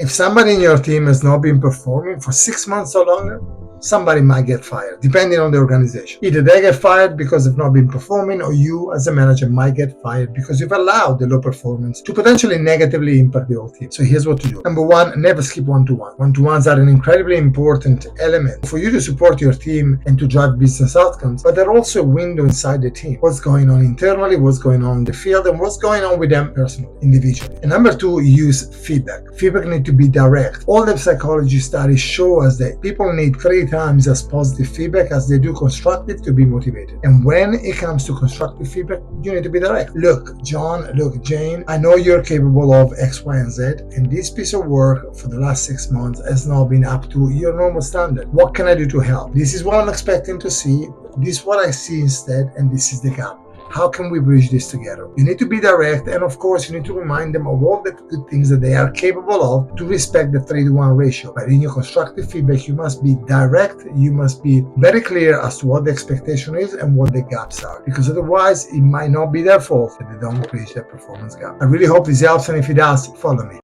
If somebody in your team has not been performing for 6 months or longer, somebody might get fired, depending on the organization. Either they get fired because they've not been performing, or you as a manager might get fired because you've allowed the low performance to potentially negatively impact the whole team. So here's what to do. Number one, never skip one-to-one. One-to-ones are an incredibly important element for you to support your team and to drive business outcomes, but they're also a window inside the team. What's going on internally, what's going on in the field, and what's going on with them personally, individually. And number two, use feedback. Feedback needs to be direct. All the psychology studies show us that people need 3 times as positive feedback as they do constructive to be motivated. And when it comes to constructive feedback, you need to be direct. Look, John, look, Jane, I know you're capable of X, Y, and Z, and this piece of work for the last 6 months has not been up to your normal standard. What can I do to help? This is what I'm expecting to see. This is what I see instead, and this is the gap. How can we bridge this together? You need to be direct, and of course you need to remind them of all the good things that they are capable of to respect the 3-to-1 ratio. But in your constructive feedback, you must be direct, you must be very clear as to what the expectation is and what the gaps are, because otherwise it might not be their fault that they don't reach their performance gap. I really hope this helps, and if it does, follow me.